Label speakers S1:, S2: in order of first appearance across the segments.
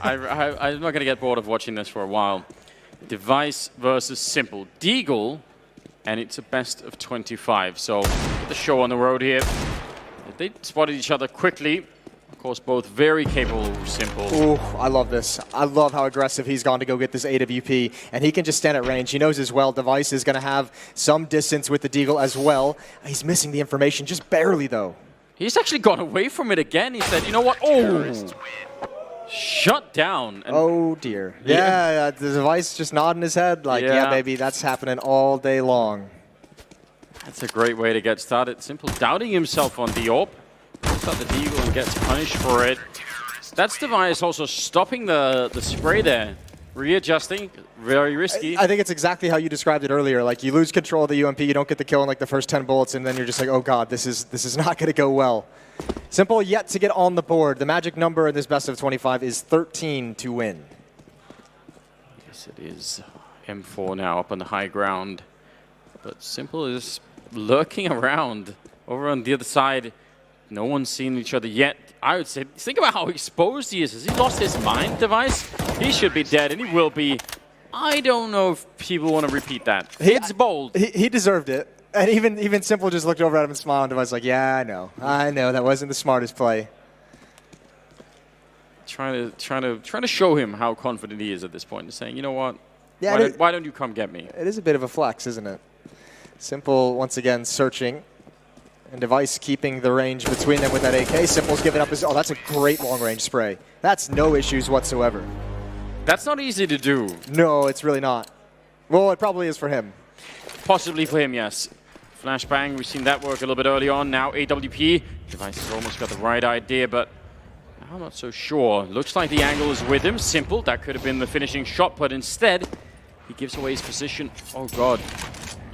S1: I'm not going to get bored of watching this for a while. Device versus Simple. Deagle, and it's a best of 25. So get the show on the road here. They spotted each other quickly. Of course, both very capable of Simple.
S2: Ooh, I love this. I love how aggressive he's gone to go get this AWP. And he can just stand at range. He knows as well Device is going to have some distance with the deagle as well. He's missing the information, just barely, though.
S1: He's actually gone away from it again. He said, you know what? Oh! Shut down. And
S2: oh, dear. Yeah, the Device just nodding his head like, yeah, baby, that's happening all day long.
S1: That's a great way to get started. Simple doubting himself on the AWP. Pulls out the deagle and gets punished for it. That's Device also stopping the spray there. Readjusting, very risky.
S2: I think it's exactly how you described it earlier. Like, you lose control of the UMP, you don't get the kill in like the first 10 bullets, and then you're just like, oh god, this is not going to go well. Simple yet to get on the board. The magic number in this best of 25 is 13 to win.
S1: Yes, it is. M4 now up on the high ground. But Simple is lurking around over on the other side. No one's seen each other yet. I would say, think about how exposed he is. Has he lost his mind, Device? He should be dead, and he will be. I don't know if people want to repeat that. It's bold.
S2: He deserved it. And even Simple just looked over at him and smiled, and Device like, yeah, I know. That wasn't the smartest play.
S1: Trying to show him how confident he is at this point, and saying, you know what?
S2: Yeah,
S1: why don't you come get me?
S2: It is a bit of a flex, isn't it? Simple once again searching. And Device keeping the range between them with that AK. Simple's giving up his... Oh, that's a great long-range spray. That's no issues whatsoever.
S1: That's not easy to do.
S2: No, it's really not. Well, it probably is for him.
S1: Possibly for him, yes. Flashbang, we've seen that work a little bit early on. Now AWP. Device has almost got the right idea, but I'm not so sure. Looks like the angle is with him. Simple. That could have been the finishing shot, but instead, he gives away his position. Oh, God.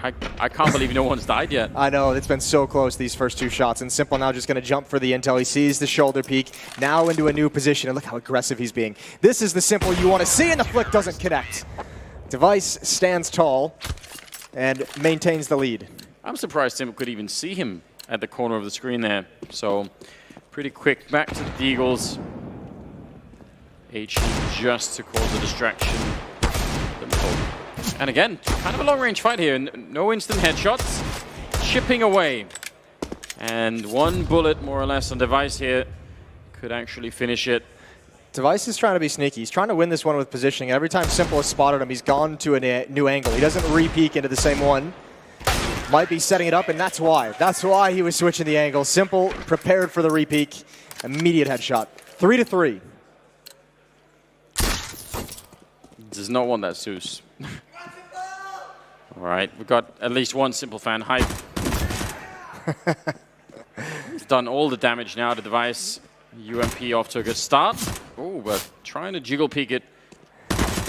S1: I can't believe no one's died yet.
S2: I know, it's been so close, these first two shots. And Simple now just going to jump for the intel. He sees the shoulder peek, now into a new position. And look how aggressive he's being. This is the Simple you want to see, and the flick doesn't connect. Device stands tall and maintains the lead.
S1: I'm surprised Simple could even see him at the corner of the screen there. So, pretty quick. Back to the deagles. HE just to cause a distraction. And again, kind of a long-range fight here. No instant headshots. Chipping away. And one bullet, more or less, on Device here could actually finish it.
S2: Device is trying to be sneaky. He's trying to win this one with positioning. Every time Simple has spotted him, he's gone to a new angle. He doesn't re-peek into the same one. Might be setting it up, and that's why. That's why he was switching the angle. Simple prepared for the re-peek. Immediate headshot. 3-3.
S1: Does not want that Zeus. All right, we've got at least one Simple fan hype. He's done all the damage now to Device. UMP off to a good start. Oh, but trying to jiggle peek it.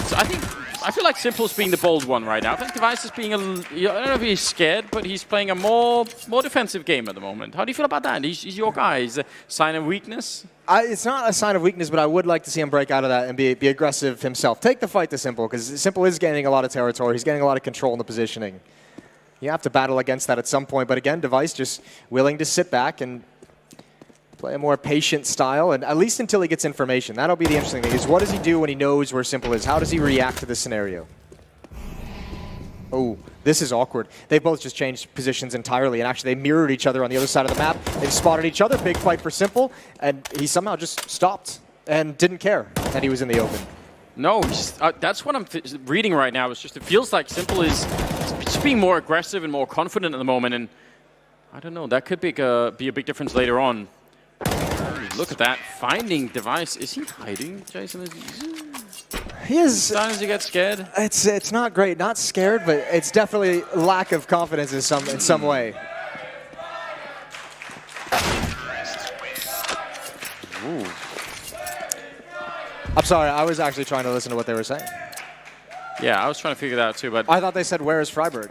S1: So I feel like Simple's being the bold one right now. I think Device is being I don't know if he's scared, but he's playing a more defensive game at the moment. How do you feel about that? He's your guy. Is it a sign of weakness?
S2: It's not a sign of weakness, but I would like to see him break out of that and be aggressive himself. Take the fight to Simple, because Simple is gaining a lot of territory. He's getting a lot of control in the positioning. You have to battle against that at some point. But again, Device just willing to sit back and play a more patient style, and at least until he gets information. That'll be the interesting thing, is what does he do when he knows where Simple is? How does he react to this scenario? Oh, this is awkward. They both just changed positions entirely, and actually they mirrored each other on the other side of the map. They've spotted each other, big fight for Simple, and he somehow just stopped and didn't care that he was in the open.
S1: No, that's what I'm reading right now. It's just, it feels like Simple is just being more aggressive and more confident at the moment, and I don't know, that could be a big difference later on. Look at that, finding Device. Is he hiding, Jason?
S2: He is.
S1: Sometimes you get scared.
S2: It's not great, not scared, but it's definitely lack of confidence in some way.
S1: Ooh.
S2: I'm sorry, I was actually trying to listen to what they were saying.
S1: Yeah, I was trying to figure that out too, but
S2: I thought they said, "Where is Freiburg?"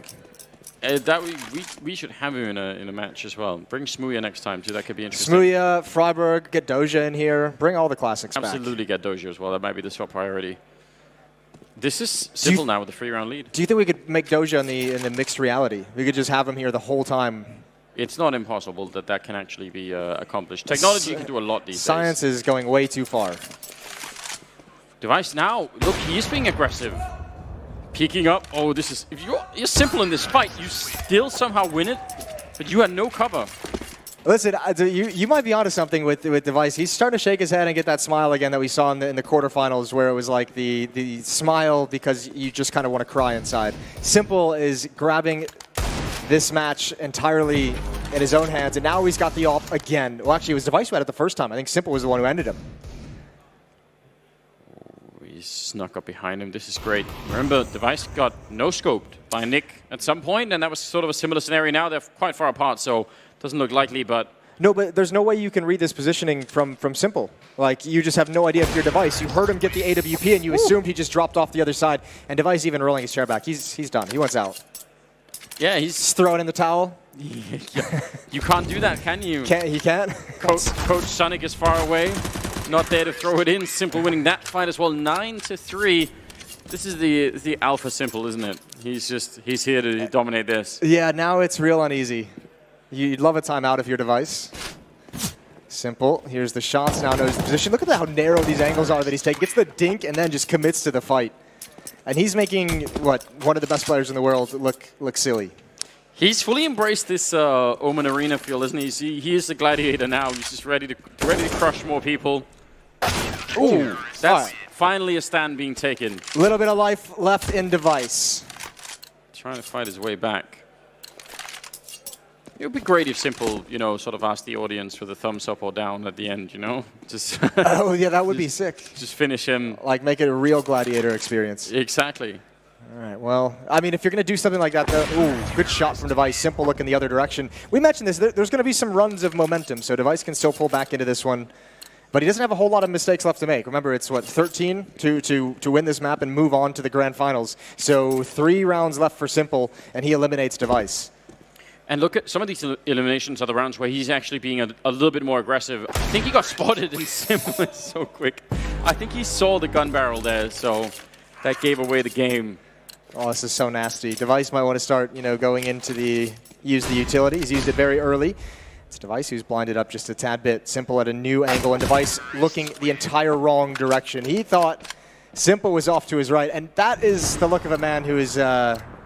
S1: We should have him in a match as well. Bring Smooya next time too. That could be interesting.
S2: Smooya, Freiburg, get Doja in here. Bring all the classics back.
S1: Absolutely get Doja as well. That might be the top priority. This is Simple now with a 3-round lead.
S2: Do you think we could make Doja in the mixed reality? We could just have him here the whole time.
S1: It's not impossible that can actually be accomplished. Technology can do a lot these days.
S2: Science is going way too far.
S1: device now, look, he is being aggressive. Peeking up. Oh, this is... If you're simple in this fight, you still somehow win it, but you had no cover.
S2: Listen, you might be onto something with Device. He's starting to shake his head and get that smile again that we saw in the quarterfinals, where it was like the smile because you just kind of want to cry inside. Simple is grabbing this match entirely in his own hands, and now he's got the ult again. Well, actually, it was Device who had it the first time. I think Simple was the one who ended him.
S1: He snuck up behind him. This is great. Remember, Device got no-scoped by Nick at some point, and that was sort of a similar scenario now. They're quite far apart, so doesn't look likely, but...
S2: No, but there's no way you can read this positioning from Simple. Like, you just have no idea if you're Device. You heard him get the AWP, and you assumed he just dropped off the other side. And Device even rolling his chair back. He's done. He wants out.
S1: Yeah, he's
S2: throwing in the towel.
S1: You can't do that, can you?
S2: He can't?
S1: Coach Sonic is far away. Not there to throw it in. Simple winning that fight as well. 9-3. This is the alpha Simple, isn't it? He's here to dominate this.
S2: Yeah, now it's real uneasy. You'd love a timeout if you're Device. Simple. Here's the shots. Now knows the position. Look at how narrow these angles are that he's taking. Gets the dink and then just commits to the fight. And he's making, what, one of the best players in the world look silly. He's
S1: fully embraced this OMEN arena feel, isn't he? He is the gladiator now. He's just ready to crush more people. Ooh, that's finally a stand being taken.
S2: A little bit of life left in Device.
S1: Trying to fight his way back. It would be great if Simple, you know, sort of asked the audience for the thumbs up or down at the end, you know? Just
S2: oh, yeah, that would be sick.
S1: Just finish him.
S2: Like, make it a real gladiator experience.
S1: Exactly.
S2: All right, well, I mean, if you're going to do something like that, though, ooh, good shot from Device. Simple look in the other direction. We mentioned this. There's going to be some runs of momentum, so Device can still pull back into this one. But he doesn't have a whole lot of mistakes left to make. Remember, it's, what, 13 to win this map and move on to the grand finals. So 3 rounds left for Simple, and he eliminates Device.
S1: And look at some of these eliminations are the rounds where he's actually being a little bit more aggressive. I think he got spotted and Simple is so quick. I think he saw the gun barrel there, so that gave away the game.
S2: Oh, this is so nasty. Device might want to start, you know, going into use the utility. He's used it very early. It's Device who's blinded up just a tad bit. Simple at a new angle, and Device looking the entire wrong direction. He thought Simple was off to his right, and that is the look of a man who is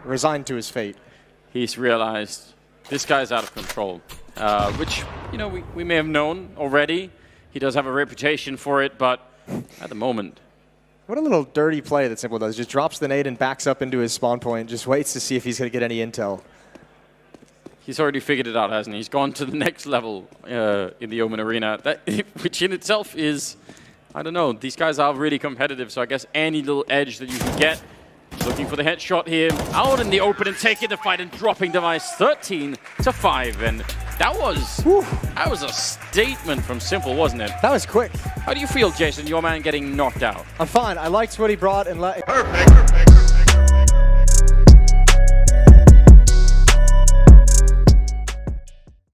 S2: resigned to his fate.
S1: He's realized this guy's out of control, which, you know, we may have known already. He does have a reputation for it, but at the moment...
S2: What a little dirty play that Simple does. Just drops the nade and backs up into his spawn point. Just waits to see if he's going to get any intel.
S1: He's already figured it out, hasn't he? He's gone to the next level in the OMEN arena, which in itself is, I don't know, these guys are really competitive, so I guess any little edge that you can get. Looking for the headshot here, out in the open and taking the fight and dropping Device 13-5. And that was a statement from Simple, wasn't it?
S2: That was quick.
S1: How do you feel, Jason, your man getting knocked out?
S2: I'm fine. I liked what he brought and
S3: Perfect.